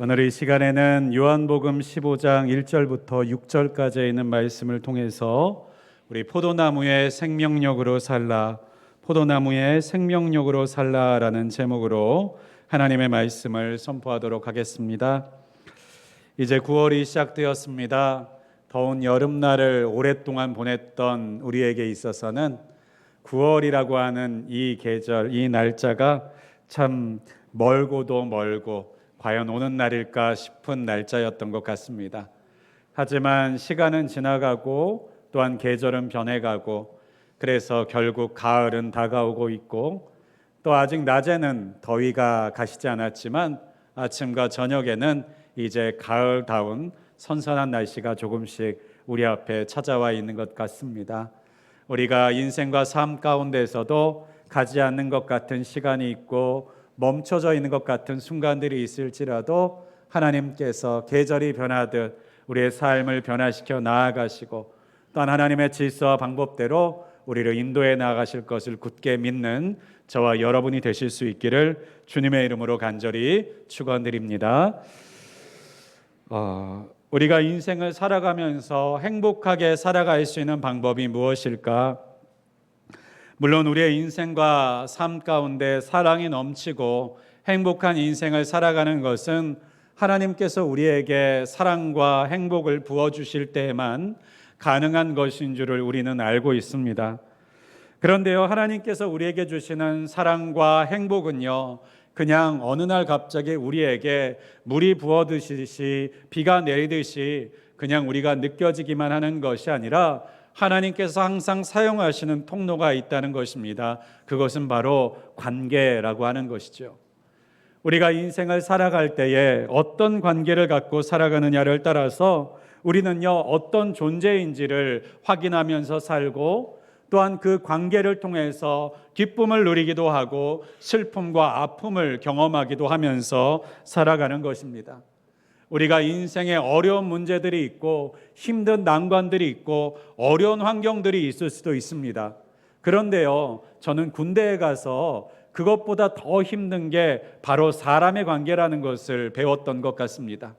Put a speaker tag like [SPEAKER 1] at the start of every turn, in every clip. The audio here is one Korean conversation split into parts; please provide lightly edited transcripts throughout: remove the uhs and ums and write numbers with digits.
[SPEAKER 1] 오늘 이 시간에는 요한복음 15장 1절부터 6절까지 있는 말씀을 통해서 우리 포도나무의 생명력으로 살라, 포도나무의 생명력으로 살라라는 제목으로 하나님의 말씀을 선포하도록 하겠습니다. 이제 9월이 시작되었습니다. 더운 여름날을 오랫동안 보냈던 우리에게 있어서는 9월이라고 하는 이 계절, 이 날짜가 참 멀고도 멀고 과연 오는 날일까 싶은 날짜였던 것 같습니다. 하지만 시간은 지나가고 또한 계절은 변해가고, 그래서 결국 가을은 다가오고 있고, 또 아직 낮에는 더위가 가시지 않았지만 아침과 저녁에는 이제 가을다운 선선한 날씨가 조금씩 우리 앞에 찾아와 있는 것 같습니다. 우리가 인생과 삶 가운데서도 가지 않는 것 같은 시간이 있고 멈춰져 있는 것 같은 순간들이 있을지라도 하나님께서 계절이 변하듯 우리의 삶을 변화시켜 나아가시고 또한 하나님의 질서와 방법대로 우리를 인도해 나아가실 것을 굳게 믿는 저와 여러분이 되실 수 있기를 주님의 이름으로 간절히 축원드립니다. 우리가 인생을 살아가면서 행복하게 살아갈 수 있는 방법이 무엇일까? 물론 우리의 인생과 삶 가운데 사랑이 넘치고 행복한 인생을 살아가는 것은 하나님께서 우리에게 사랑과 행복을 부어주실 때에만 가능한 것인 줄을 우리는 알고 있습니다. 그런데요, 하나님께서 우리에게 주시는 사랑과 행복은요, 그냥 어느 날 갑자기 우리에게 물이 부어듯이 비가 내리듯이 그냥 우리가 느껴지기만 하는 것이 아니라 하나님께서 항상 사용하시는 통로가 있다는 것입니다. 그것은 바로 관계라고 하는 것이죠. 우리가 인생을 살아갈 때에 어떤 관계를 갖고 살아가느냐를 따라서 우리는요, 어떤 존재인지를 확인하면서 살고 또한 그 관계를 통해서 기쁨을 누리기도 하고 슬픔과 아픔을 경험하기도 하면서 살아가는 것입니다. 우리가 인생에 어려운 문제들이 있고 힘든 난관들이 있고 어려운 환경들이 있을 수도 있습니다. 그런데요, 저는 군대에 가서 그것보다 더 힘든 게 바로 사람의 관계라는 것을 배웠던 것 같습니다.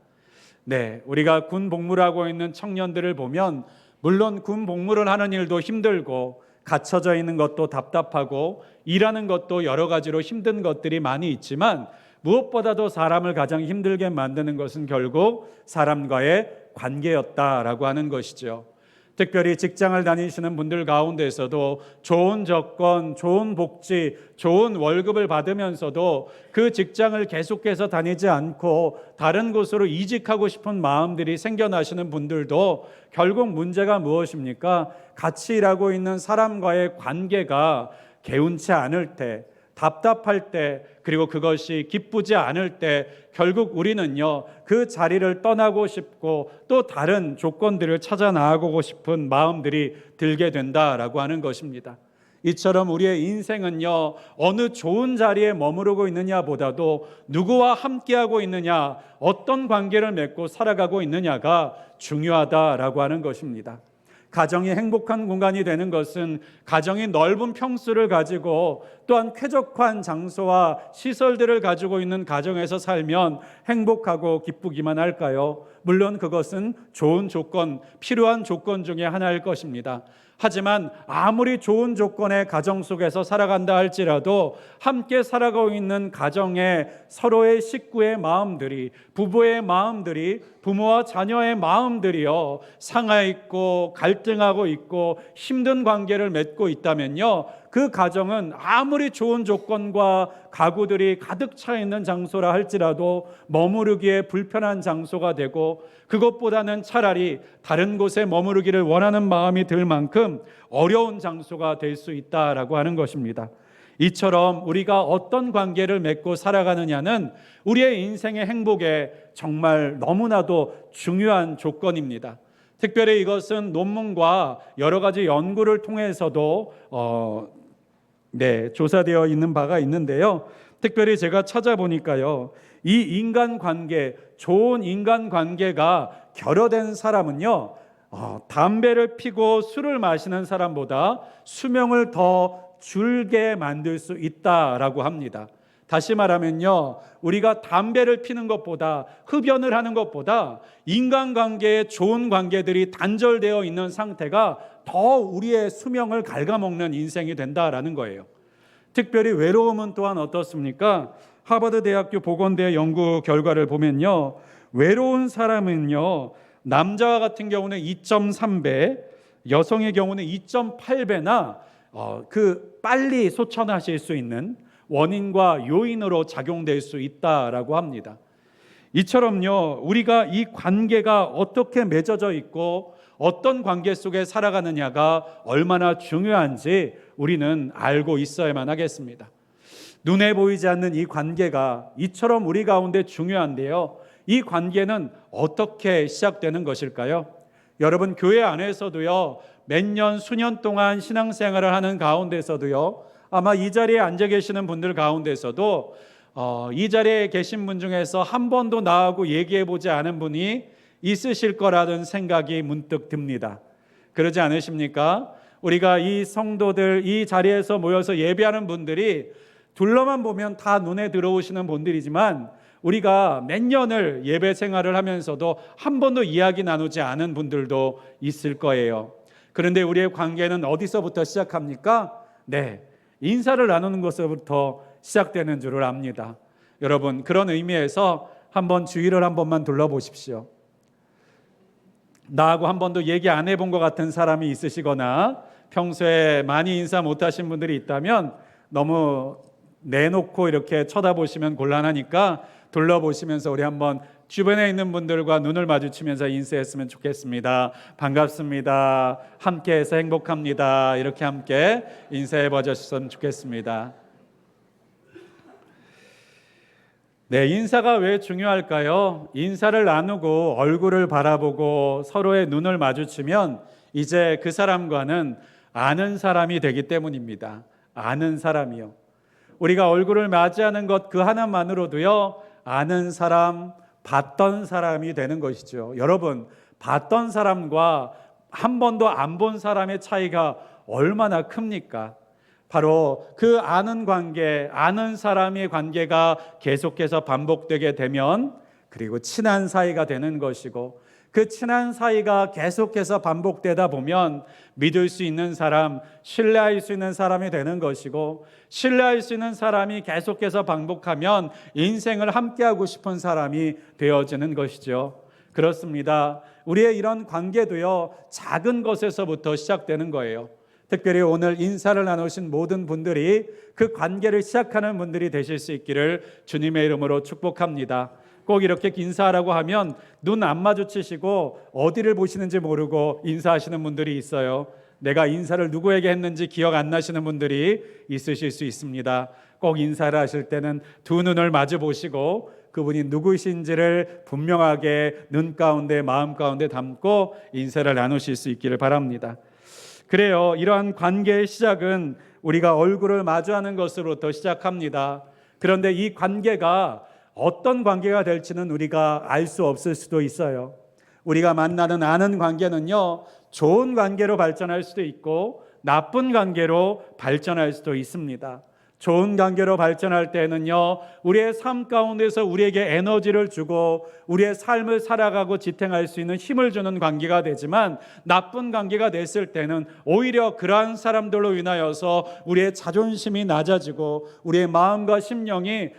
[SPEAKER 1] 네, 우리가 군 복무를 하고 있는 청년들을 보면 물론 군 복무를 하는 일도 힘들고 갇혀져 있는 것도 답답하고 일하는 것도 여러 가지로 힘든 것들이 많이 있지만 무엇보다도 사람을 가장 힘들게 만드는 것은 결국 사람과의 관계였다라고 하는 것이죠. 특별히 직장을 다니시는 분들 가운데서도 좋은 조건, 좋은 복지, 좋은 월급을 받으면서도 그 직장을 계속해서 다니지 않고 다른 곳으로 이직하고 싶은 마음들이 생겨나시는 분들도 결국 문제가 무엇입니까? 같이 일하고 있는 사람과의 관계가 개운치 않을 때, 답답할 때, 그리고 그것이 기쁘지 않을 때 결국 우리는요, 그 자리를 떠나고 싶고 또 다른 조건들을 찾아 나가고 싶은 마음들이 들게 된다라고 하는 것입니다. 이처럼 우리의 인생은요, 어느 좋은 자리에 머무르고 있느냐보다도 누구와 함께하고 있느냐, 어떤 관계를 맺고 살아가고 있느냐가 중요하다라고 하는 것입니다. 가정이 행복한 공간이 되는 것은 가정이 넓은 평수를 가지고 또한 쾌적한 장소와 시설들을 가지고 있는 가정에서 살면 행복하고 기쁘기만 할까요? 물론 그것은 좋은 조건, 필요한 조건 중에 하나일 것입니다. 하지만 아무리 좋은 조건의 가정 속에서 살아간다 할지라도 함께 살아가고 있는 가정의 서로의 식구의 마음들이, 부부의 마음들이, 부모와 자녀의 마음들이요, 상하 있고 갈등하고 있고 힘든 관계를 맺고 있다면요, 그 가정은 아무리 좋은 조건과 가구들이 가득 차 있는 장소라 할지라도 머무르기에 불편한 장소가 되고, 그것보다는 차라리 다른 곳에 머무르기를 원하는 마음이 들 만큼 어려운 장소가 될 수 있다라고 하는 것입니다. 이처럼 우리가 어떤 관계를 맺고 살아가느냐는 우리의 인생의 행복에 정말 너무나도 중요한 조건입니다. 특별히 이것은 논문과 여러 가지 연구를 통해서도 조사되어 있는 바가 있는데요. 특별히 제가 찾아보니까요, 이 인간관계, 좋은 인간관계가 결여된 사람은요, 담배를 피고 술을 마시는 사람보다 수명을 더 줄게 만들 수 있다라고 합니다. 다시 말하면요, 우리가 담배를 피는 것보다, 흡연을 하는 것보다 인간관계에 좋은 관계들이 단절되어 있는 상태가 더 우리의 수명을 갉아먹는 인생이 된다라는 거예요. 특별히 외로움은 또한 어떻습니까? 하버드 대학교 보건대 연구 결과를 보면요, 외로운 사람은요, 남자와 같은 경우는 2.3배, 여성의 경우는 2.8배나 빨리 소천하실 수 있는 원인과 요인으로 작용될 수 있다라고 합니다. 이처럼요, 우리가 이 관계가 어떻게 맺어져 있고 어떤 관계 속에 살아가느냐가 얼마나 중요한지 우리는 알고 있어야만 하겠습니다. 눈에 보이지 않는 이 관계가 이처럼 우리 가운데 중요한데요, 이 관계는 어떻게 시작되는 것일까요? 여러분, 교회 안에서도요, 몇 년, 수년 동안 신앙생활을 하는 가운데서도요, 아마 이 자리에 앉아 계시는 분들 가운데서도 이 자리에 계신 분 중에서 한 번도 나하고 얘기해 보지 않은 분이 있으실 거라는 생각이 문득 듭니다. 그러지 않으십니까? 우리가 이 성도들, 이 자리에서 모여서 예배하는 분들이 둘러만 보면 다 눈에 들어오시는 분들이지만 우리가 몇 년을 예배 생활을 하면서도 한 번도 이야기 나누지 않은 분들도 있을 거예요. 그런데 우리의 관계는 어디서부터 시작합니까? 인사를 나누는 것부터 시작되는 줄을 압니다. 여러분, 그런 의미에서 한번 주위를 한 번만 둘러보십시오. 나하고 한 번도 얘기 안 해본 것 같은 사람이 있으시거나 평소에 많이 인사 못하신 분들이 있다면 너무 내놓고 이렇게 쳐다보시면 곤란하니까 둘러보시면서 우리 한번 주변에 있는 분들과 눈을 마주치면서 인사했으면 좋겠습니다. 반갑습니다. 함께해서 행복합니다. 이렇게 함께 인사해 봐주셨으면 좋겠습니다. 인사가 왜 중요할까요? 인사를 나누고 얼굴을 바라보고 서로의 눈을 마주치면 이제 그 사람과는 아는 사람이 되기 때문입니다. 아는 사람이요. 우리가 얼굴을 맞이하는 것 그 하나만으로도요, 아는 사람, 봤던 사람이 되는 것이죠. 여러분, 봤던 사람과 한 번도 안 본 사람의 차이가 얼마나 큽니까? 바로 그 아는 관계, 아는 사람의 관계가 계속해서 반복되게 되면 그리고 친한 사이가 되는 것이고, 그 친한 사이가 계속해서 반복되다 보면 믿을 수 있는 사람, 신뢰할 수 있는 사람이 되는 것이고, 신뢰할 수 있는 사람이 계속해서 반복하면 인생을 함께하고 싶은 사람이 되어지는 것이죠. 그렇습니다. 우리의 이런 관계도요, 작은 것에서부터 시작되는 거예요. 특별히 오늘 인사를 나누신 모든 분들이 그 관계를 시작하는 분들이 되실 수 있기를 주님의 이름으로 축복합니다. 꼭 이렇게 인사하라고 하면 눈 안 마주치시고 어디를 보시는지 모르고 인사하시는 분들이 있어요. 내가 인사를 누구에게 했는지 기억 안 나시는 분들이 있으실 수 있습니다. 꼭 인사를 하실 때는 두 눈을 마주 보시고 그분이 누구신지를 분명하게 눈 가운데 마음 가운데 담고 인사를 나누실 수 있기를 바랍니다. 그래요, 이러한 관계의 시작은 우리가 얼굴을 마주하는 것으로부터 시작합니다. 그런데 이 관계가 어떤 관계가 될지는 우리가 알 수 없을 수도 있어요. 우리가 만나는 아는 관계는요, 좋은 관계로 발전할 수도 있고 나쁜 관계로 발전할 수도 있습니다. 좋은 관계로 발전할 때는요, 우리의 삶 가운데서 우리에게 에너지를 주고 우리의 삶을 살아가고 지탱할 수 있는 힘을 주는 관계가 되지만, 나쁜 관계가 됐을 때는 오히려 그러한 사람들로 인하여서 우리의 자존심이 낮아지고 우리의 마음과 심령이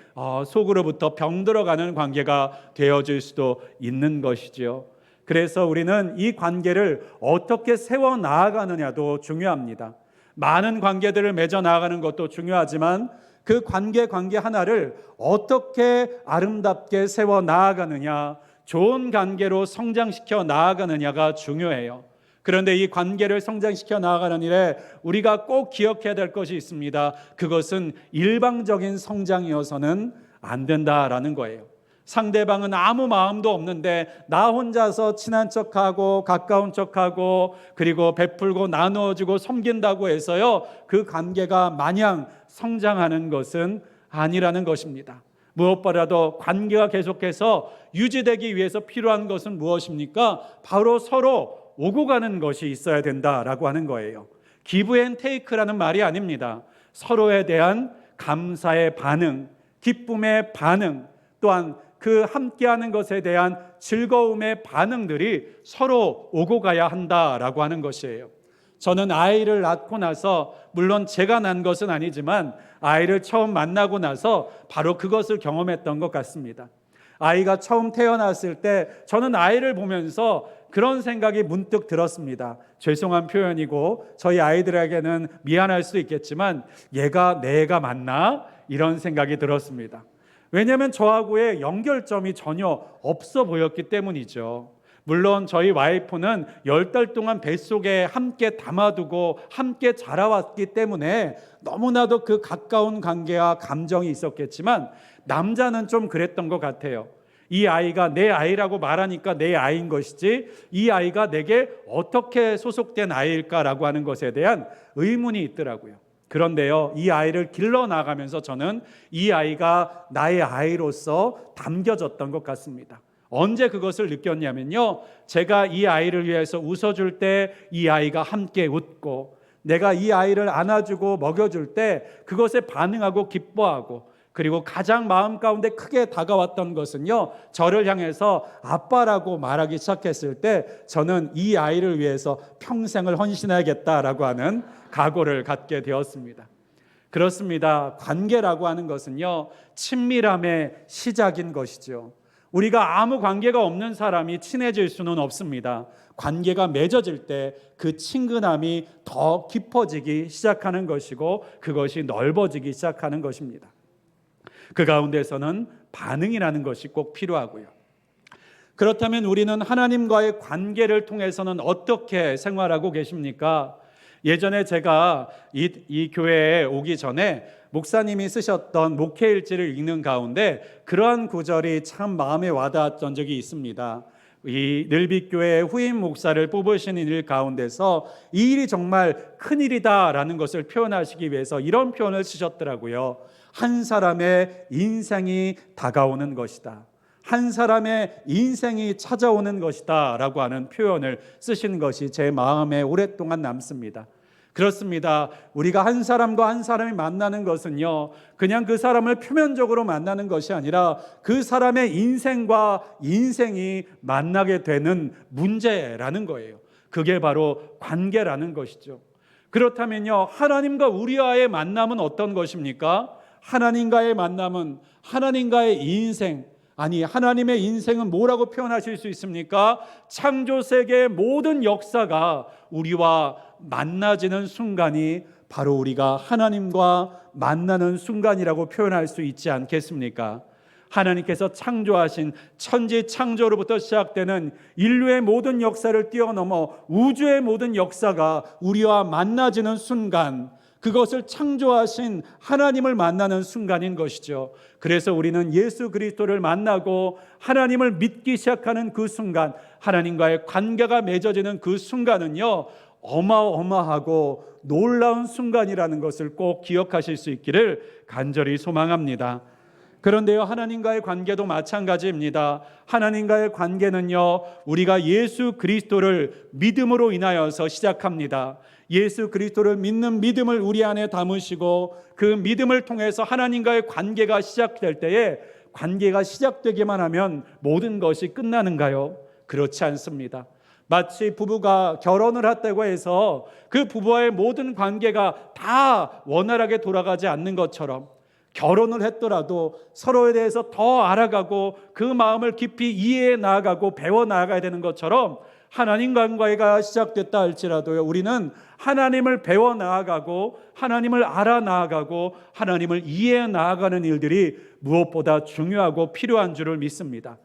[SPEAKER 1] 속으로부터 병들어가는 관계가 되어질 수도 있는 것이지요. 그래서 우리는 이 관계를 어떻게 세워 나아가느냐도 중요합니다. 많은 관계들을 맺어 나가는 것도 중요하지만 그 관계 하나를 어떻게 아름답게 세워 나아가느냐, 좋은 관계로 성장시켜 나아가느냐가 중요해요. 그런데 이 관계를 성장시켜 나아가는 일에 우리가 꼭 기억해야 될 것이 있습니다. 그것은 일방적인 성장이어서는 안 된다라는 거예요. 상대방은 아무 마음도 없는데 나 혼자서 친한 척하고 가까운 척하고 그리고 베풀고 나누어주고 섬긴다고 해서요, 그 관계가 마냥 성장하는 것은 아니라는 것입니다. 무엇보다도 관계가 계속해서 유지되기 위해서 필요한 것은 무엇입니까? 바로 서로 오고 가는 것이 있어야 된다라고 하는 거예요. 기브 앤 테이크라는 말이 아닙니다. 서로에 대한 감사의 반응, 기쁨의 반응, 또한 그 함께하는 것에 대한 즐거움의 반응들이 서로 오고 가야 한다라고 하는 것이에요. 저는 아이를 낳고 나서, 물론 제가 낳은 것은 아니지만 아이를 처음 만나고 나서 바로 그것을 경험했던 것 같습니다. 아이가 처음 태어났을 때 저는 아이를 보면서 그런 생각이 문득 들었습니다. 죄송한 표현이고 저희 아이들에게는 미안할 수도 있겠지만, 얘가 내 애가 맞나? 이런 생각이 들었습니다. 왜냐하면 저하고의 연결점이 전혀 없어 보였기 때문이죠. 물론 저희 와이프는 10달 동안 뱃속에 함께 담아두고 함께 자라왔기 때문에 너무나도 그 가까운 관계와 감정이 있었겠지만, 남자는 좀 그랬던 것 같아요. 이 아이가 내 아이라고 말하니까 내 아이인 것이지, 이 아이가 내게 어떻게 소속된 아이일까라고 하는 것에 대한 의문이 있더라고요. 그런데요, 이 아이를 길러나가면서 저는 이 아이가 나의 아이로서 담겨졌던 것 같습니다. 언제 그것을 느꼈냐면요, 제가 이 아이를 위해서 웃어줄 때 이 아이가 함께 웃고, 내가 이 아이를 안아주고 먹여줄 때 그것에 반응하고 기뻐하고, 그리고 가장 마음 가운데 크게 다가왔던 것은요, 저를 향해서 아빠라고 말하기 시작했을 때 저는 이 아이를 위해서 평생을 헌신해야겠다라고 하는 각오를 갖게 되었습니다. 그렇습니다. 관계라고 하는 것은요, 친밀함의 시작인 것이죠. 우리가 아무 관계가 없는 사람이 친해질 수는 없습니다. 관계가 맺어질 때 그 친근함이 더 깊어지기 시작하는 것이고, 그것이 넓어지기 시작하는 것입니다. 그 가운데서는 반응이라는 것이 꼭 필요하고요. 그렇다면 우리는 하나님과의 관계를 통해서는 어떻게 생활하고 계십니까? 예전에 제가 이 교회에 오기 전에 목사님이 쓰셨던 목회일지를 읽는 가운데 그러한 구절이 참 마음에 와닿았던 적이 있습니다. 이 늘빛교회 후임 목사를 뽑으시는 일 가운데서 이 일이 정말 큰일이다라는 것을 표현하시기 위해서 이런 표현을 쓰셨더라고요. 한 사람의 인생이 다가오는 것이다. 한 사람의 인생이 찾아오는 것이다 라고 하는 표현을 쓰신 것이 제 마음에 오랫동안 남습니다. 그렇습니다. 우리가 한 사람과 한 사람이 만나는 것은요, 그냥 그 사람을 표면적으로 만나는 것이 아니라 그 사람의 인생과 인생이 만나게 되는 문제라는 거예요. 그게 바로 관계라는 것이죠. 그렇다면요, 하나님과 우리와의 만남은 어떤 것입니까? 하나님과의 만남은 하나님과의 인생, 아니 하나님의 인생은 뭐라고 표현하실 수 있습니까? 창조 세계의 모든 역사가 우리와 만나지는 순간이 바로 우리가 하나님과 만나는 순간이라고 표현할 수 있지 않겠습니까? 하나님께서 창조하신 천지 창조로부터 시작되는 인류의 모든 역사를 뛰어넘어 우주의 모든 역사가 우리와 만나지는 순간, 그것을 창조하신 하나님을 만나는 순간인 것이죠. 그래서 우리는 예수 그리스도를 만나고 하나님을 믿기 시작하는 그 순간, 하나님과의 관계가 맺어지는 그 순간은요, 어마어마하고 놀라운 순간이라는 것을 꼭 기억하실 수 있기를 간절히 소망합니다. 그런데요, 하나님과의 관계도 마찬가지입니다. 하나님과의 관계는요, 우리가 예수 그리스도를 믿음으로 인하여서 시작합니다. 예수 그리스도를 믿는 믿음을 우리 안에 담으시고 그 믿음을 통해서 하나님과의 관계가 시작될 때에, 관계가 시작되기만 하면 모든 것이 끝나는가요? 그렇지 않습니다. 마치 부부가 결혼을 했다고 해서 그 부부와의 모든 관계가 다 원활하게 돌아가지 않는 것처럼, 결혼을 했더라도 서로에 대해서 더 알아가고 그 마음을 깊이 이해해 나아가고 배워 나아가야 되는 것처럼, 하나님과의 관계가 시작됐다 할지라도요, 우리는 하나님을 배워 나아가고 하나님을 알아 나아가고 하나님을 이해해 나아가는 일들이 무엇보다 중요하고 필요한 줄을 믿습니다.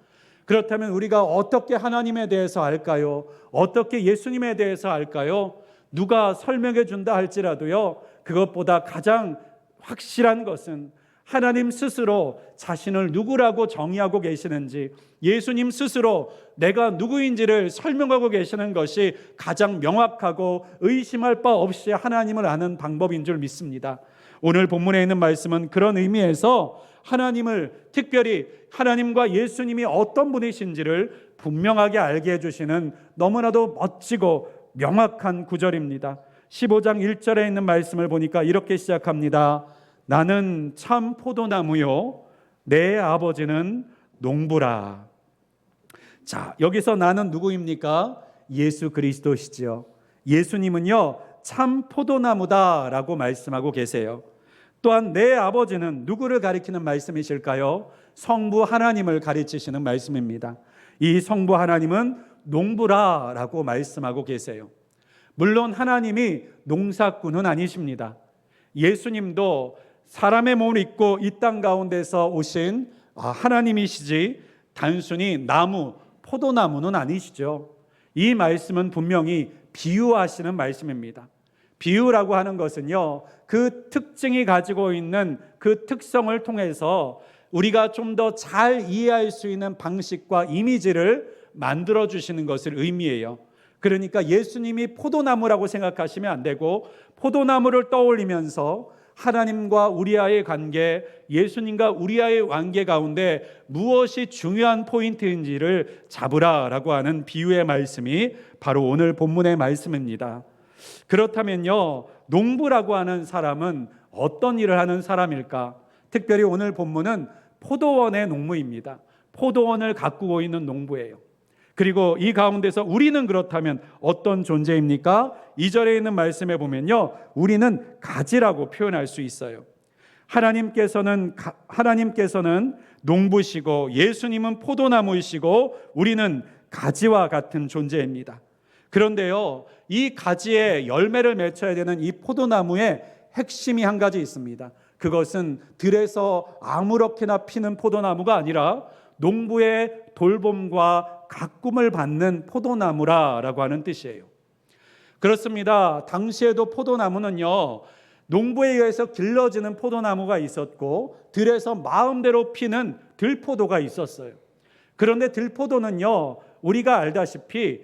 [SPEAKER 1] 그렇다면 우리가 어떻게 하나님에 대해서 알까요? 어떻게 예수님에 대해서 알까요? 누가 설명해 준다 할지라도요, 그것보다 가장 확실한 것은 하나님 스스로 자신을 누구라고 정의하고 계시는지, 예수님 스스로 내가 누구인지를 설명하고 계시는 것이 가장 명확하고 의심할 바 없이 하나님을 아는 방법인 줄 믿습니다. 오늘 본문에 있는 말씀은 그런 의미에서 하나님을, 특별히 하나님과 예수님이 어떤 분이신지를 분명하게 알게 해주시는 너무나도 멋지고 명확한 구절입니다. 15장 1절에 있는 말씀을 보니까 이렇게 시작합니다. 나는 참 포도나무요 내 아버지는 농부라. 자, 여기서 나는 누구입니까? 예수 그리스도시죠. 예수님은요 참 포도나무다라고 말씀하고 계세요. 또한 내 아버지는 누구를 가리키는 말씀이실까요? 성부 하나님을 가르치시는 말씀입니다. 이 성부 하나님은 농부라라고 말씀하고 계세요. 물론 하나님이 농사꾼은 아니십니다. 예수님도 사람의 몸을 입고 이 땅 가운데서 오신 하나님이시지 단순히 나무, 포도나무는 아니시죠. 이 말씀은 분명히 비유하시는 말씀입니다. 비유라고 하는 것은요, 그 특징이 가지고 있는 그 특성을 통해서 우리가 좀 더 잘 이해할 수 있는 방식과 이미지를 만들어 주시는 것을 의미해요. 그러니까 예수님이 포도나무라고 생각하시면 안 되고, 포도나무를 떠올리면서 하나님과 우리와의 관계, 예수님과 우리와의 관계 가운데 무엇이 중요한 포인트인지를 잡으라라고 하는 비유의 말씀이 바로 오늘 본문의 말씀입니다. 그렇다면요, 농부라고 하는 사람은 어떤 일을 하는 사람일까? 특별히 오늘 본문은 포도원의 농부입니다. 포도원을 가꾸고 있는 농부예요. 그리고 이 가운데서 우리는 그렇다면 어떤 존재입니까? 2절에 있는 말씀에 보면요, 우리는 가지라고 표현할 수 있어요. 하나님께서는 농부시고 예수님은 포도나무이시고 우리는 가지와 같은 존재입니다. 그런데요, 이 가지에 열매를 맺혀야 되는 이 포도나무의 핵심이 한 가지 있습니다. 그것은 들에서 아무렇게나 피는 포도나무가 아니라 농부의 돌봄과 가꿈을 받는 포도나무라고 하는 뜻이에요. 그렇습니다. 당시에도 포도나무는요, 농부에 의해서 길러지는 포도나무가 있었고 들에서 마음대로 피는 들포도가 있었어요. 그런데 들포도는요, 우리가 알다시피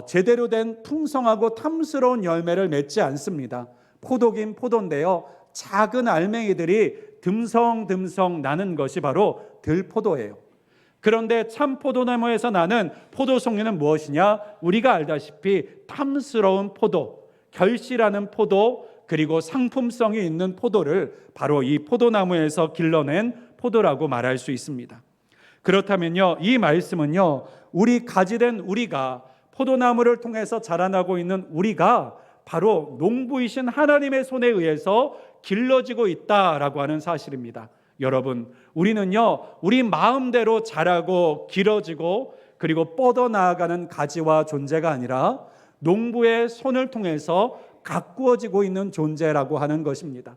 [SPEAKER 1] 제대로 된 풍성하고 탐스러운 열매를 맺지 않습니다. 포도긴 포도인데요, 작은 알맹이들이 듬성듬성 나는 것이 바로 들포도예요. 그런데 참 포도나무에서 나는 포도 송이는 무엇이냐? 우리가 알다시피 탐스러운 포도, 결실하는 포도, 그리고 상품성이 있는 포도를 바로 이 포도나무에서 길러낸 포도라고 말할 수 있습니다. 그렇다면요, 이 말씀은요, 우리 가지된 우리가, 포도나무를 통해서 자라나고 있는 우리가 바로 농부이신 하나님의 손에 의해서 길러지고 있다라고 하는 사실입니다. 여러분, 우리는요, 우리 마음대로 자라고 길어지고 그리고 뻗어나가는 가지와 존재가 아니라 농부의 손을 통해서 가꾸어지고 있는 존재라고 하는 것입니다.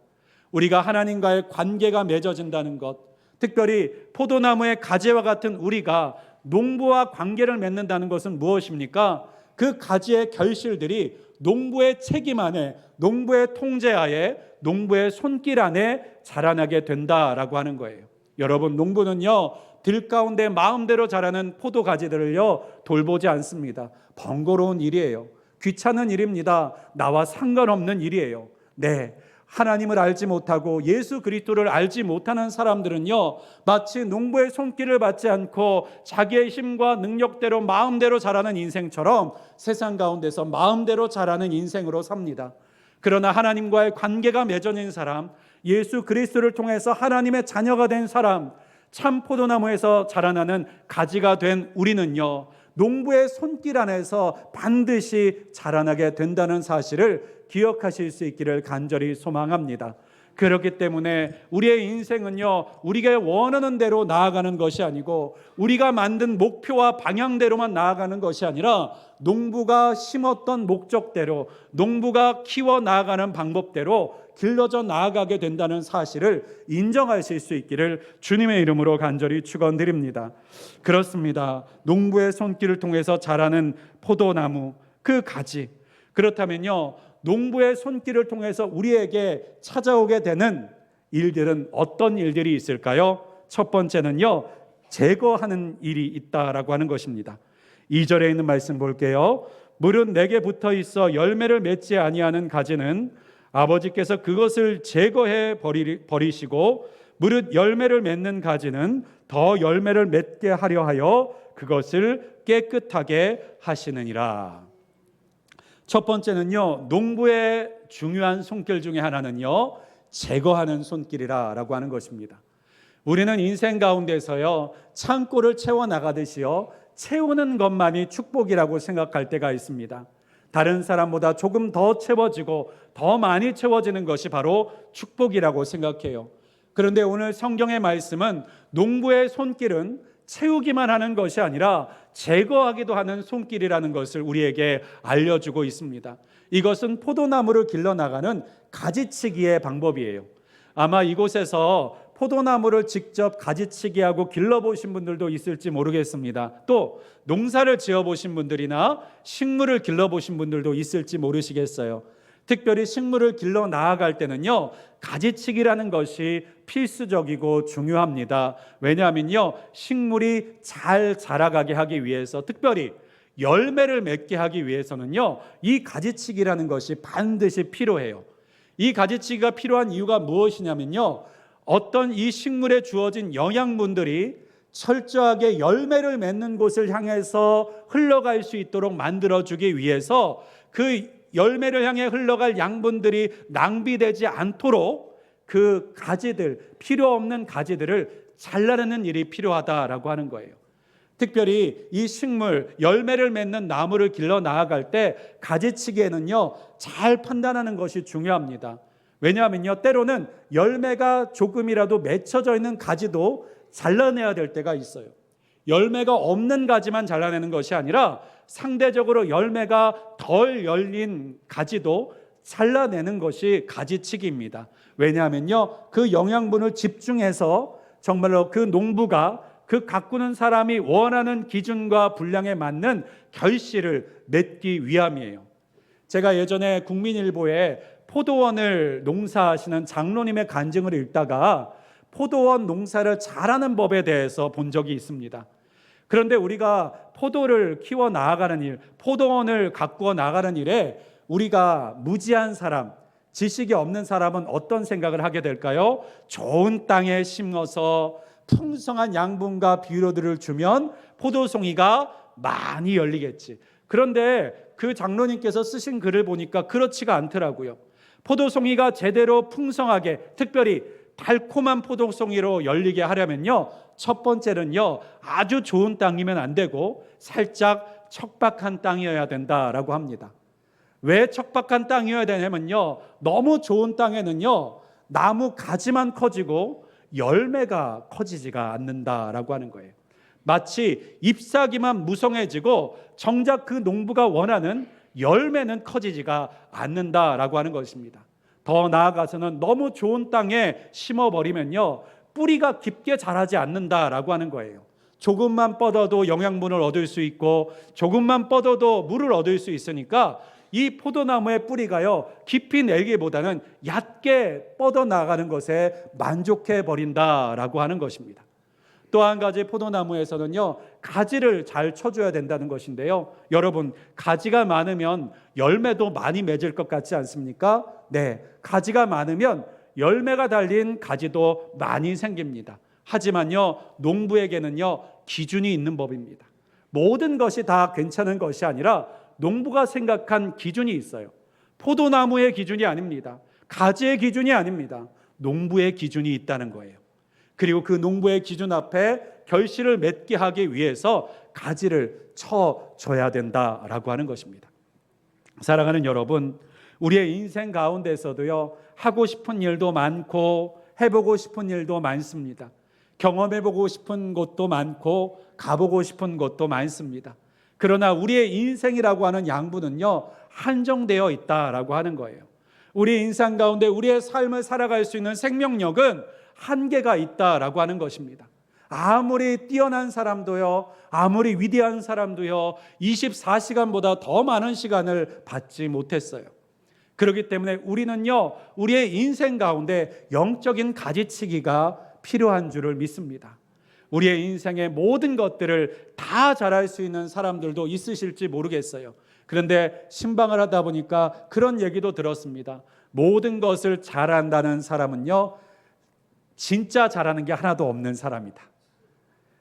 [SPEAKER 1] 우리가 하나님과의 관계가 맺어진다는 것, 특별히 포도나무의 가지와 같은 우리가 농부와 관계를 맺는다는 것은 무엇입니까? 그 가지의 결실들이 농부의 책임 안에, 농부의 통제하에, 농부의 손길 안에 자라나게 된다라고 하는 거예요. 여러분, 농부는요, 들 가운데 마음대로 자라는 포도 가지들을요, 돌보지 않습니다. 번거로운 일이에요. 귀찮은 일입니다. 나와 상관없는 일이에요. 네, 하나님을 알지 못하고 예수 그리스도를 알지 못하는 사람들은요, 마치 농부의 손길을 받지 않고 자기의 힘과 능력대로 마음대로 자라는 인생처럼 세상 가운데서 마음대로 자라는 인생으로 삽니다. 그러나 하나님과의 관계가 맺어진 사람, 예수 그리스도를 통해서 하나님의 자녀가 된 사람, 참 포도나무에서 자라나는 가지가 된 우리는요, 농부의 손길 안에서 반드시 자라나게 된다는 사실을 기억하실 수 있기를 간절히 소망합니다. 그렇기 때문에 우리의 인생은요, 우리가 원하는 대로 나아가는 것이 아니고 우리가 만든 목표와 방향대로만 나아가는 것이 아니라 농부가 심었던 목적대로, 농부가 키워 나아가는 방법대로 길러져 나아가게 된다는 사실을 인정하실 수 있기를 주님의 이름으로 간절히 축원드립니다. 그렇습니다. 농부의 손길을 통해서 자라는 포도나무, 그 가지. 그렇다면요, 농부의 손길을 통해서 우리에게 찾아오게 되는 일들은 어떤 일들이 있을까요? 첫 번째는요, 제거하는 일이 있다라고 하는 것입니다. 2절에 있는 말씀 볼게요. 무릇 내게 붙어 있어 열매를 맺지 아니하는 가지는 아버지께서 그것을 제거해 버리시고 무릇 열매를 맺는 가지는 더 열매를 맺게 하려 하여 그것을 깨끗하게 하시느니라. 첫 번째는요, 농부의 중요한 손길 중에 하나는요, 제거하는 손길이라고 하는 것입니다. 우리는 인생 가운데서요, 창고를 채워 나가듯이요, 채우는 것만이 축복이라고 생각할 때가 있습니다. 다른 사람보다 조금 더 채워지고 더 많이 채워지는 것이 바로 축복이라고 생각해요. 그런데 오늘 성경의 말씀은 농부의 손길은 채우기만 하는 것이 아니라 제거하기도 하는 손길이라는 것을 우리에게 알려주고 있습니다. 이것은 포도나무를 길러나가는 가지치기의 방법이에요. 아마 이곳에서 포도나무를 직접 가지치기하고 길러보신 분들도 있을지 모르겠습니다. 또 농사를 지어보신 분들이나 식물을 길러보신 분들도 있을지 모르시겠어요. 특별히 식물을 길러 나아갈 때는요, 가지치기라는 것이 필수적이고 중요합니다. 왜냐하면요, 식물이 잘 자라가게 하기 위해서, 특별히 열매를 맺게 하기 위해서는요, 이 가지치기라는 것이 반드시 필요해요. 이 가지치기가 필요한 이유가 무엇이냐면요, 어떤 이 식물에 주어진 영양분들이 철저하게 열매를 맺는 곳을 향해서 흘러갈 수 있도록 만들어주기 위해서 그 열매를 향해 흘러갈 양분들이 낭비되지 않도록 그 가지들, 필요 없는 가지들을 잘라내는 일이 필요하다라고 하는 거예요. 특별히 이 식물, 열매를 맺는 나무를 길러 나아갈 때 가지치기에는요, 잘 판단하는 것이 중요합니다. 왜냐하면요, 때로는 열매가 조금이라도 맺혀져 있는 가지도 잘라내야 될 때가 있어요. 열매가 없는 가지만 잘라내는 것이 아니라 상대적으로 열매가 덜 열린 가지도 잘라내는 것이 가지치기입니다. 왜냐하면요, 그 영양분을 집중해서 정말로 그 농부가 그 가꾸는 사람이 원하는 기준과 분량에 맞는 결실을 맺기 위함이에요. 제가 예전에 국민일보에 포도원을 농사하시는 장로님의 간증을 읽다가 포도원 농사를 잘하는 법에 대해서 본 적이 있습니다. 그런데 우리가 포도를 키워 나아가는 일, 포도원을 가꾸어 나가는 일에 우리가 무지한 사람, 지식이 없는 사람은 어떤 생각을 하게 될까요? 좋은 땅에 심어서 풍성한 양분과 비료들을 주면 포도송이가 많이 열리겠지. 그런데 그 장로님께서 쓰신 글을 보니까 그렇지가 않더라고요. 포도송이가 제대로 풍성하게, 특별히 달콤한 포도송이로 열리게 하려면요, 첫 번째는요, 아주 좋은 땅이면 안 되고 살짝 척박한 땅이어야 된다라고 합니다. 왜 척박한 땅이어야 되냐면요, 너무 좋은 땅에는요, 나무 가지만 커지고 열매가 커지지가 않는다라고 하는 거예요. 마치 잎사귀만 무성해지고 정작 그 농부가 원하는 열매는 커지지가 않는다라고 하는 것입니다. 더 나아가서는 너무 좋은 땅에 심어버리면요, 뿌리가 깊게 자라지 않는다라고 하는 거예요. 조금만 뻗어도 영양분을 얻을 수 있고 조금만 뻗어도 물을 얻을 수 있으니까 이 포도나무의 뿌리가요, 깊이 내기보다는 얕게 뻗어나가는 것에 만족해 버린다라고 하는 것입니다. 또 한 가지 포도나무에서는요, 가지를 잘 쳐줘야 된다는 것인데요, 여러분, 가지가 많으면 열매도 많이 맺을 것 같지 않습니까? 네, 가지가 많으면 열매가 달린 가지도 많이 생깁니다. 하지만요, 농부에게는요, 기준이 있는 법입니다. 모든 것이 다 괜찮은 것이 아니라 농부가 생각한 기준이 있어요. 포도나무의 기준이 아닙니다. 가지의 기준이 아닙니다. 농부의 기준이 있다는 거예요. 그리고 그 농부의 기준 앞에 결실을 맺게 하기 위해서 가지를 쳐줘야 된다라고 하는 것입니다. 사랑하는 여러분, 우리의 인생 가운데서도요, 하고 싶은 일도 많고 해보고 싶은 일도 많습니다. 경험해보고 싶은 것도 많고 가보고 싶은 것도 많습니다. 그러나 우리의 인생이라고 하는 양분은요, 한정되어 있다라고 하는 거예요. 우리 인생 가운데 우리의 삶을 살아갈 수 있는 생명력은 한계가 있다라고 하는 것입니다. 아무리 뛰어난 사람도요, 아무리 위대한 사람도요, 24시간보다 더 많은 시간을 받지 못했어요. 그렇기 때문에 우리는요, 우리의 인생 가운데 영적인 가지치기가 필요한 줄을 믿습니다. 우리의 인생의 모든 것들을 다 잘할 수 있는 사람들도 있으실지 모르겠어요. 그런데 신방을 하다 보니까 그런 얘기도 들었습니다. 모든 것을 잘한다는 사람은요, 진짜 잘하는 게 하나도 없는 사람이다.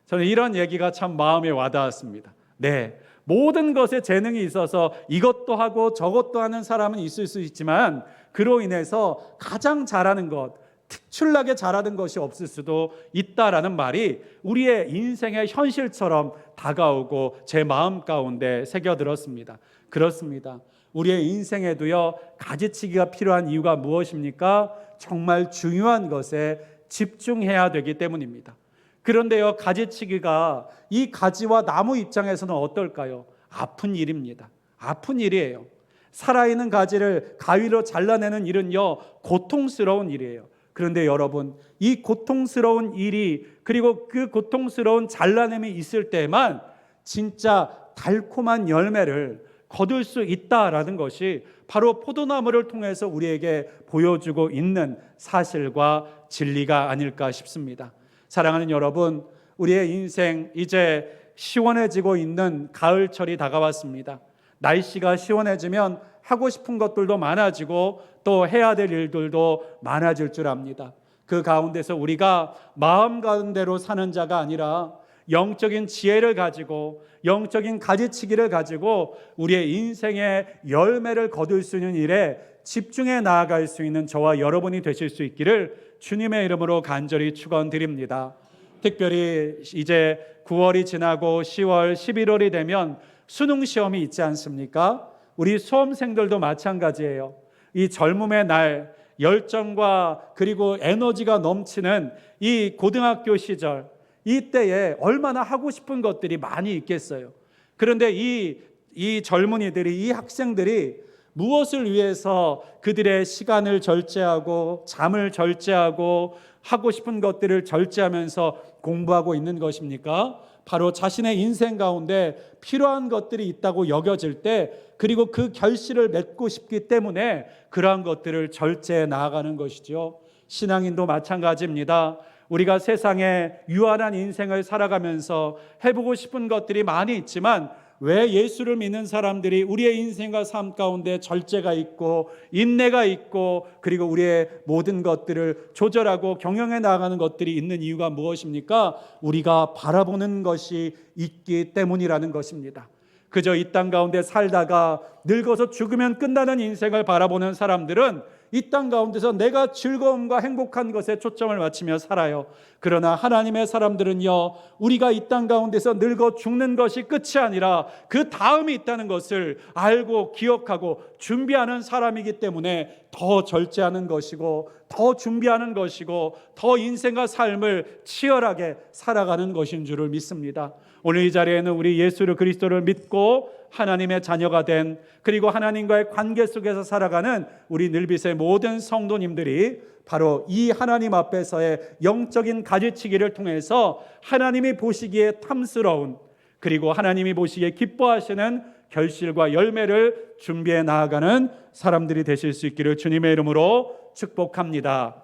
[SPEAKER 1] 저는 이런 얘기가 참 마음에 와닿았습니다. 네, 모든 것에 재능이 있어서 이것도 하고 저것도 하는 사람은 있을 수 있지만 그로 인해서 가장 잘하는 것, 특출나게 잘하는 것이 없을 수도 있다라는 말이 우리의 인생의 현실처럼 다가오고 제 마음 가운데 새겨들었습니다. 그렇습니다. 우리의 인생에도요, 가지치기가 필요한 이유가 무엇입니까? 정말 중요한 것에 집중해야 되기 때문입니다. 그런데요, 가지치기가 이 가지와 나무 입장에서는 어떨까요? 아픈 일입니다. 아픈 일이에요. 살아있는 가지를 가위로 잘라내는 일은요, 고통스러운 일이에요. 그런데 여러분, 이 고통스러운 일이, 그리고 그 고통스러운 잘라냄이 있을 때만 진짜 달콤한 열매를 거둘 수 있다라는 것이 바로 포도나무를 통해서 우리에게 보여주고 있는 사실과 진리가 아닐까 싶습니다. 사랑하는 여러분, 우리의 인생 이제 시원해지고 있는 가을철이 다가왔습니다. 날씨가 시원해지면 하고 싶은 것들도 많아지고 또 해야 될 일들도 많아질 줄 압니다. 그 가운데서 우리가 마음 가운데로 사는 자가 아니라 영적인 지혜를 가지고 영적인 가지치기를 가지고 우리의 인생의 열매를 거둘 수 있는 일에 집중해 나아갈 수 있는 저와 여러분이 되실 수 있기를 주님의 이름으로 간절히 축원드립니다. 특별히 이제 9월이 지나고 10월, 11월이 되면 수능 시험이 있지 않습니까? 우리 수험생들도 마찬가지예요. 이 젊음의 날, 열정과 그리고 에너지가 넘치는 이 고등학교 시절, 이때에 얼마나 하고 싶은 것들이 많이 있겠어요. 그런데 이 젊은이들이, 이 학생들이 무엇을 위해서 그들의 시간을 절제하고 잠을 절제하고 하고 싶은 것들을 절제하면서 공부하고 있는 것입니까? 바로 자신의 인생 가운데 필요한 것들이 있다고 여겨질 때, 그리고 그 결실을 맺고 싶기 때문에 그러한 것들을 절제해 나아가는 것이죠. 신앙인도 마찬가지입니다. 우리가 세상에 유한한 인생을 살아가면서 해보고 싶은 것들이 많이 있지만 왜 예수를 믿는 사람들이 우리의 인생과 삶 가운데 절제가 있고 인내가 있고 그리고 우리의 모든 것들을 조절하고 경영해 나가는 것들이 있는 이유가 무엇입니까? 우리가 바라보는 것이 있기 때문이라는 것입니다. 그저 이 땅 가운데 살다가 늙어서 죽으면 끝나는 인생을 바라보는 사람들은 이 땅 가운데서 내가 즐거움과 행복한 것에 초점을 맞추며 살아요. 그러나 하나님의 사람들은요, 우리가 이 땅 가운데서 늙어 죽는 것이 끝이 아니라 그 다음이 있다는 것을 알고 기억하고 준비하는 사람이기 때문에 더 절제하는 것이고 더 준비하는 것이고 더 인생과 삶을 치열하게 살아가는 것인 줄을 믿습니다. 오늘 이 자리에는 우리 예수 그리스도를 믿고 하나님의 자녀가 된, 그리고 하나님과의 관계 속에서 살아가는 우리 늘빛의 모든 성도님들이 바로 이 하나님 앞에서의 영적인 가지치기를 통해서 하나님이 보시기에 탐스러운, 그리고 하나님이 보시기에 기뻐하시는 결실과 열매를 준비해 나아가는 사람들이 되실 수 있기를 주님의 이름으로 축복합니다.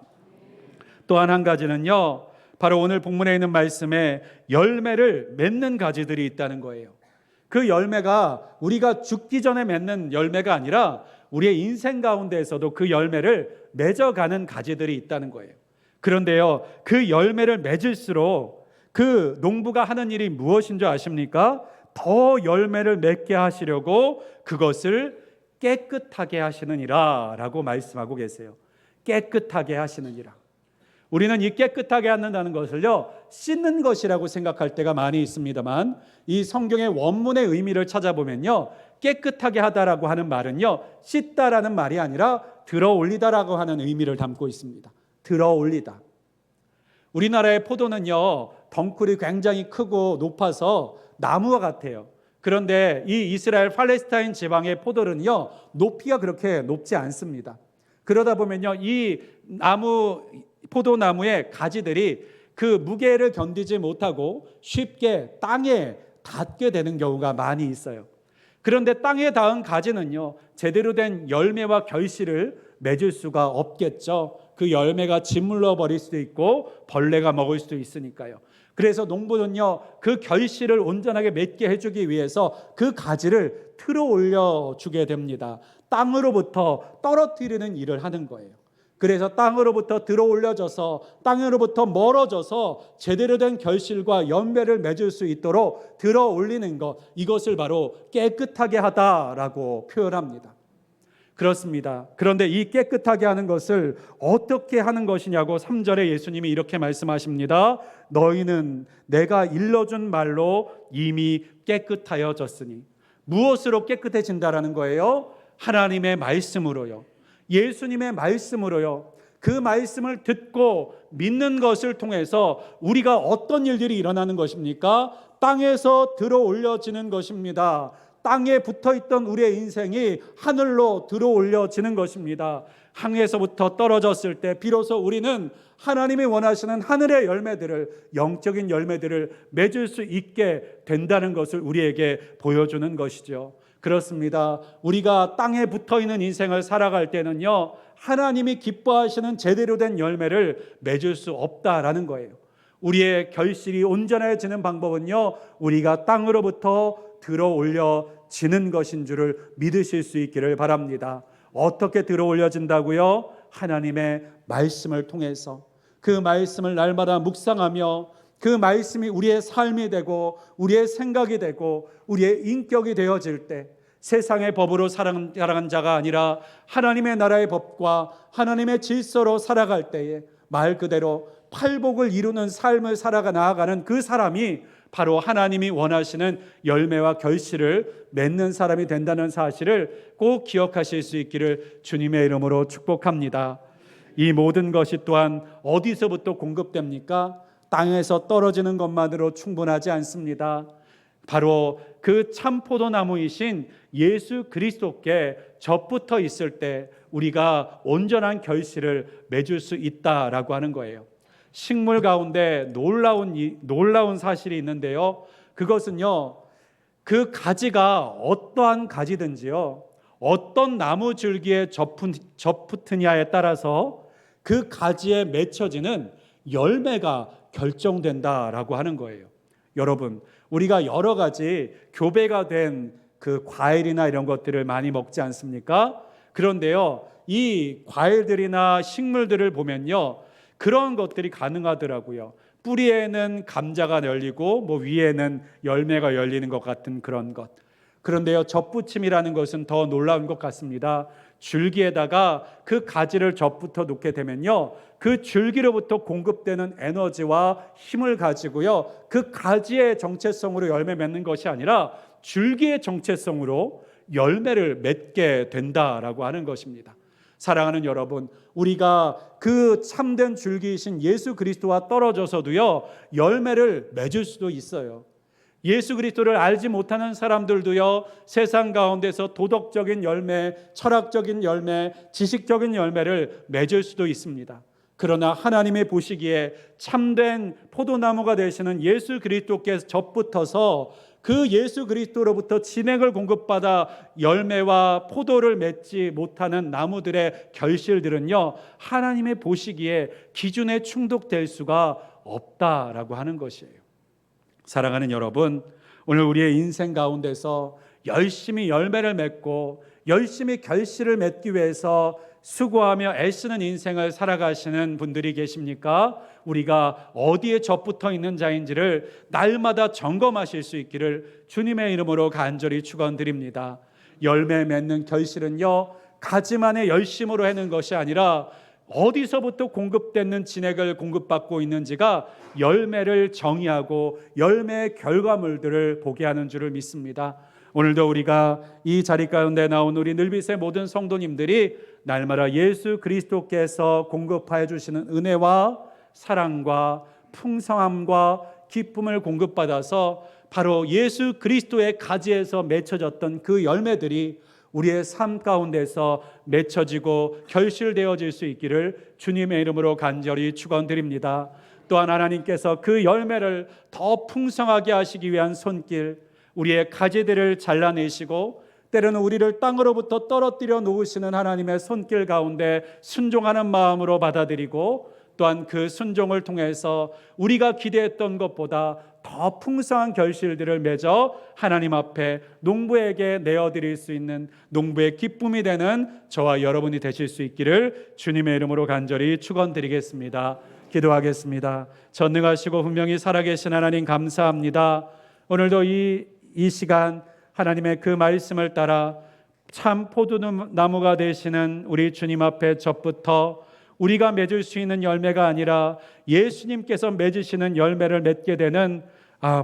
[SPEAKER 1] 또한 한 가지는요, 바로 오늘 본문에 있는 말씀에 열매를 맺는 가지들이 있다는 거예요. 그 열매가 우리가 죽기 전에 맺는 열매가 아니라 우리의 인생 가운데에서도 그 열매를 맺어가는 가지들이 있다는 거예요. 그런데요, 그 열매를 맺을수록 그 농부가 하는 일이 무엇인 줄 아십니까? 더 열매를 맺게 하시려고 그것을 깨끗하게 하시느니라 라고 말씀하고 계세요. 깨끗하게 하시느니라. 우리는 이 깨끗하게 한다는 것을요, 씻는 것이라고 생각할 때가 많이 있습니다만 이 성경의 원문의 의미를 찾아보면요, 깨끗하게 하다라고 하는 말은요, 씻다라는 말이 아니라 들어 올리다라고 하는 의미를 담고 있습니다. 들어 올리다. 우리나라의 포도는요, 덩쿨이 굉장히 크고 높아서 나무와 같아요. 그런데 이 이스라엘 팔레스타인 지방의 포도는요, 높이가 그렇게 높지 않습니다. 그러다 보면요, 이 포도나무의 가지들이 그 무게를 견디지 못하고 쉽게 땅에 닿게 되는 경우가 많이 있어요. 그런데 땅에 닿은 가지는요, 제대로 된 열매와 결실을 맺을 수가 없겠죠. 그 열매가 짓물러 버릴 수도 있고 벌레가 먹을 수도 있으니까요. 그래서 농부는요, 그 결실을 온전하게 맺게 해주기 위해서 그 가지를 틀어 올려 주게 됩니다. 땅으로부터 떨어뜨리는 일을 하는 거예요. 그래서 땅으로부터 들어 올려져서 땅으로부터 멀어져서 제대로 된 결실과 열매를 맺을 수 있도록 들어 올리는 것, 이것을 바로 깨끗하게 하다라고 표현합니다. 그렇습니다. 그런데 이 깨끗하게 하는 것을 어떻게 하는 것이냐고 3절에 예수님이 이렇게 말씀하십니다. 너희는 내가 일러준 말로 이미 깨끗하여졌으니. 무엇으로 깨끗해진다라는 거예요? 하나님의 말씀으로요. 예수님의 말씀으로요. 그 말씀을 듣고 믿는 것을 통해서 우리가 어떤 일들이 일어나는 것입니까? 땅에서 들어 올려지는 것입니다. 땅에 붙어있던 우리의 인생이 하늘로 들어 올려지는 것입니다. 항에서부터 떨어졌을 때 비로소 우리는 하나님이 원하시는 하늘의 열매들을, 영적인 열매들을 맺을 수 있게 된다는 것을 우리에게 보여주는 것이죠. 그렇습니다. 우리가 땅에 붙어있는 인생을 살아갈 때는요, 하나님이 기뻐하시는 제대로 된 열매를 맺을 수 없다라는 거예요. 우리의 결실이 온전해지는 방법은요, 우리가 땅으로부터 들어 올려지는 것인 줄을 믿으실 수 있기를 바랍니다. 어떻게 들어 올려진다고요? 하나님의 말씀을 통해서. 그 말씀을 날마다 묵상하며 그 말씀이 우리의 삶이 되고 우리의 생각이 되고 우리의 인격이 되어질 때, 세상의 법으로 살아가는 자가 아니라 하나님의 나라의 법과 하나님의 질서로 살아갈 때에 말 그대로 팔복을 이루는 삶을 살아가 나아가는 그 사람이 바로 하나님이 원하시는 열매와 결실을 맺는 사람이 된다는 사실을 꼭 기억하실 수 있기를 주님의 이름으로 축복합니다. 이 모든 것이 또한 어디서부터 공급됩니까? 땅에서 떨어지는 것만으로 충분하지 않습니다. 바로 그 참 포도나무이신 예수 그리스도께 접붙어 있을 때 우리가 온전한 결실을 맺을 수 있다라고 하는 거예요. 식물 가운데 놀라운 사실이 있는데요. 그것은요, 그 가지가 어떠한 가지든지요, 어떤 나무 줄기에 접붙으냐에 따라서 그 가지에 맺혀지는 열매가 결정된다라고 하는 거예요. 여러분, 우리가 여러 가지 교배가 된 그 과일이나 이런 것들을 많이 먹지 않습니까? 그런데요, 이 과일들이나 식물들을 보면요, 그런 것들이 가능하더라고요. 뿌리에는 감자가 열리고 위에는 열매가 열리는 것 같은 그런 것. 그런데요, 접붙임이라는 것은 더 놀라운 것 같습니다. 줄기에다가 그 가지를 접붙어 놓게 되면요, 그 줄기로부터 공급되는 에너지와 힘을 가지고요, 그 가지의 정체성으로 열매 맺는 것이 아니라 줄기의 정체성으로 열매를 맺게 된다라고 하는 것입니다. 사랑하는 여러분, 우리가 그 참된 줄기이신 예수 그리스도와 떨어져서도요, 열매를 맺을 수도 있어요. 예수 그리스도를 알지 못하는 사람들도요, 세상 가운데서 도덕적인 열매, 철학적인 열매, 지식적인 열매를 맺을 수도 있습니다. 그러나 하나님이 보시기에 참된 포도나무가 되시는 예수 그리스도께서 접붙어서 그 예수 그리스도로부터 진액을 공급받아 열매와 포도를 맺지 못하는 나무들의 결실들은요, 하나님의 보시기에 기준에 충족될 수가 없다라고 하는 것이에요. 사랑하는 여러분, 오늘 우리의 인생 가운데서 열심히 열매를 맺고 열심히 결실을 맺기 위해서 수고하며 애쓰는 인생을 살아가시는 분들이 계십니까? 우리가 어디에 접붙어 있는 자인지를 날마다 점검하실 수 있기를 주님의 이름으로 간절히 축원드립니다. 열매 맺는 결실은요, 가지만의 열심으로 하는 것이 아니라 어디서부터 공급되는 진액을 공급받고 있는지가 열매를 정의하고 열매의 결과물들을 보게 하는 줄을 믿습니다. 오늘도 우리가 이 자리 가운데 나온 우리 늘빛의 모든 성도님들이 날마다 예수 그리스도께서 공급하여 주시는 은혜와 사랑과 풍성함과 기쁨을 공급받아서 바로 예수 그리스도의 가지에서 맺혀졌던 그 열매들이 우리의 삶 가운데서 맺혀지고 결실되어질 수 있기를 주님의 이름으로 간절히 축원드립니다. 또한 하나님께서 그 열매를 더 풍성하게 하시기 위한 손길, 우리의 가지들을 잘라내시고 때로는 우리를 땅으로부터 떨어뜨려 놓으시는 하나님의 손길 가운데 순종하는 마음으로 받아들이고, 또한 그 순종을 통해서 우리가 기대했던 것보다 더 풍성한 결실들을 맺어 하나님 앞에 농부에게 내어드릴 수 있는 농부의 기쁨이 되는 저와 여러분이 되실 수 있기를 주님의 이름으로 간절히 축원드리겠습니다. 기도하겠습니다. 전능하시고 분명히 살아계신 하나님 감사합니다. 오늘도 이 시간 하나님의 그 말씀을 따라 참 포도나무가 되시는 우리 주님 앞에 저부터 우리가 맺을 수 있는 열매가 아니라 예수님께서 맺으시는 열매를 맺게 되는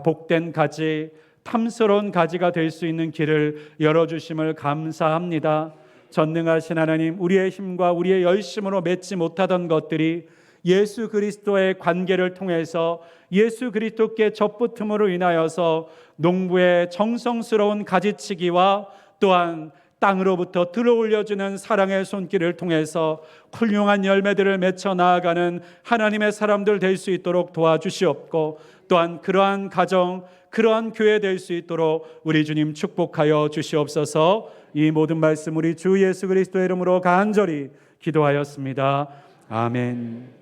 [SPEAKER 1] 복된 가지, 탐스러운 가지가 될 수 있는 길을 열어주심을 감사합니다. 전능하신 하나님, 우리의 힘과 우리의 열심으로 맺지 못하던 것들이 예수 그리스도의 관계를 통해서 예수 그리스도께 접붙음으로 인하여서 농부의 정성스러운 가지치기와 또한 땅으로부터 들어올려주는 사랑의 손길을 통해서 훌륭한 열매들을 맺혀 나아가는 하나님의 사람들 될 수 있도록 도와주시옵고, 또한 그러한 가정, 그러한 교회 될 수 있도록 우리 주님 축복하여 주시옵소서. 이 모든 말씀 우리 주 예수 그리스도의 이름으로 간절히 기도하였습니다. 아멘.